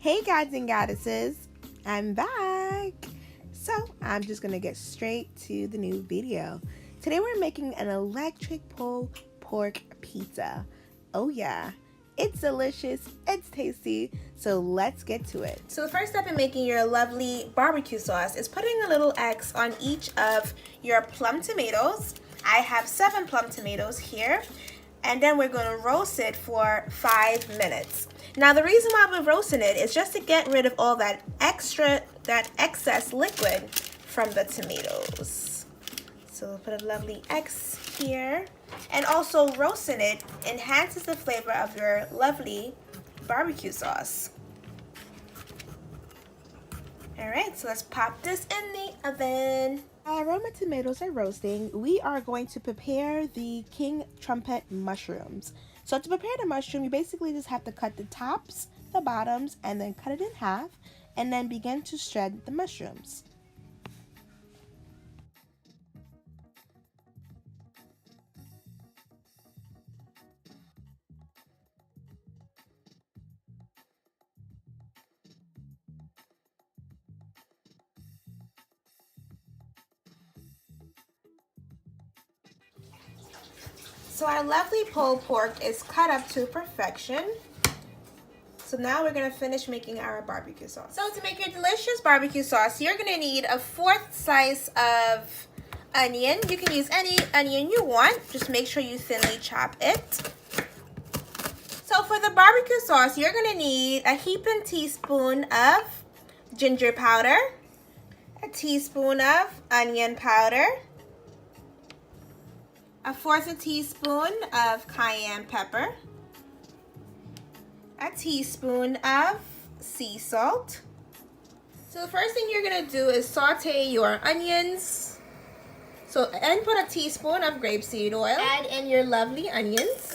Hey gods and goddesses, I'm back. So I'm just gonna get straight to the new video. Today we're making an electric pulled pork pizza. Oh yeah, it's delicious, it's tasty, so let's get to it. So the first step in making your lovely barbecue sauce is putting a little X on each of your plum tomatoes. I have 7 plum tomatoes here. And then we're going to roast it for 5 minutes. Now the reason why we're roasting it is just to get rid of all that excess liquid from the tomatoes. So we'll put a lovely X here. And also roasting it enhances the flavor of your lovely barbecue sauce. Alright, so let's pop this in the oven. While aroma tomatoes are roasting, we are going to prepare the king trumpet mushrooms. So to prepare the mushroom, you basically just have to cut the tops, the bottoms, and then cut it in half, and then begin to shred the mushrooms. So our lovely pulled pork is cut up to perfection. So now we're gonna finish making our barbecue sauce. So to make your delicious barbecue sauce, you're gonna need a 1/4 slice of onion. You can use any onion you want. Just make sure you thinly chop it. So for the barbecue sauce, you're gonna need a heaping teaspoon of ginger powder, a teaspoon of onion powder, a 1/4 teaspoon of cayenne pepper, a teaspoon of sea salt. So the first thing you're gonna do is saute your onions. So input a teaspoon of grapeseed oil. Add in your lovely onions.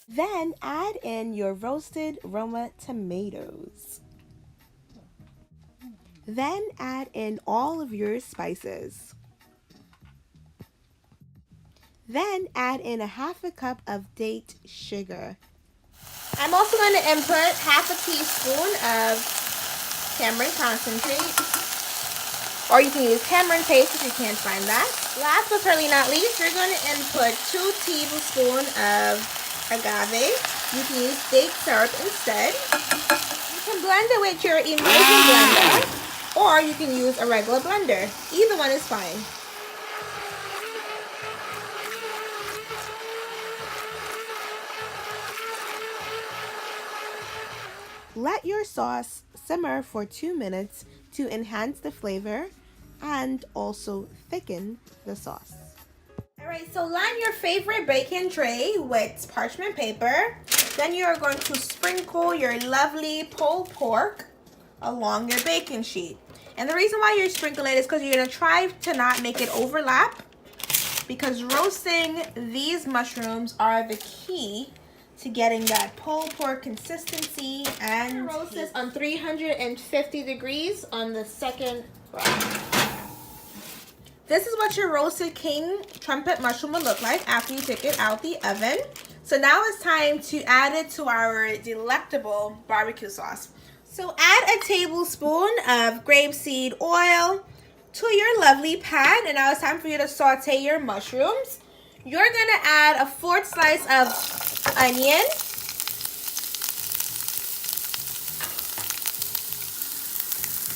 Then add in your roasted Roma tomatoes. Then add in all of your spices. Then add in a 1/2 cup of date sugar. I'm also going to input 1/2 teaspoon of tamarind concentrate, or you can use tamarind paste if you can't find that. Last but certainly not least, you're going to input 2 tablespoons of agave. You can use date syrup instead. You can blend it with your immersion blender, or you can use a regular blender. Either one is fine. Let your sauce simmer for 2 minutes to enhance the flavor and also thicken the sauce. Alright, so line your favorite baking tray with parchment paper. Then you are going to sprinkle your lovely pulled pork along your baking sheet. And the reason why you're sprinkling it is because you're going to try to not make it overlap, because roasting these mushrooms are the key to getting that pulled pork consistency. And roast this on 350 degrees on the second rack. This is what your roasted king trumpet mushroom will look like after you take it out the oven. So now it's time to add it to our delectable barbecue sauce. So add a tablespoon of grapeseed oil to your lovely pan, and now it's time for you to saute your mushrooms. You're gonna add a 1/4 slice of onion,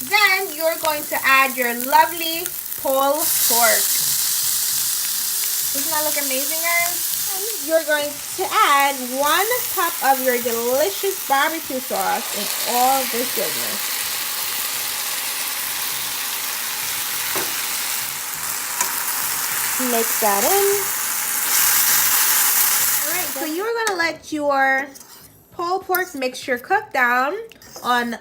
then you're going to add your lovely pulled pork. Doesn't that look amazing, guys? And you're going to add 1 cup of your delicious barbecue sauce and all this goodness. Mix that in. So you are going to let your pulled pork mixture cook down on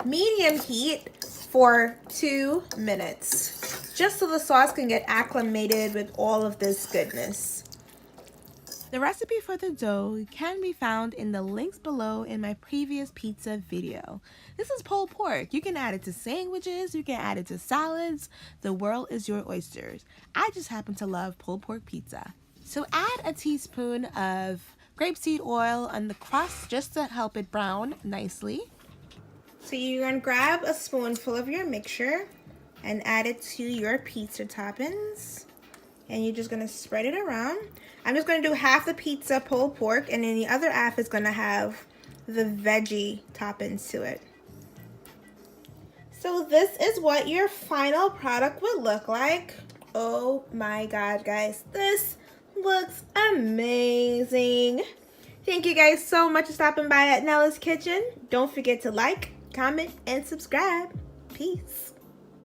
medium heat for 2 minutes, just so the sauce can get acclimated with all of this goodness. The recipe for the dough can be found in the links below in my previous pizza video. This is pulled pork. You can add it to sandwiches, you can add it to salads. The world is your oysters. I just happen to love pulled pork pizza. So add a teaspoon of grapeseed oil on the crust just to help it brown nicely. So you're going to grab a spoonful of your mixture and add it to your pizza toppings. And you're just going to spread it around. I'm just going to do half the pizza pulled pork, and then the other half is going to have the veggie toppings to it. So this is what your final product would look like. Oh my God, guys, this looks amazing. Thank you guys so much for stopping by at Nella's Kitchen. Don't forget to like, comment, and subscribe. Peace.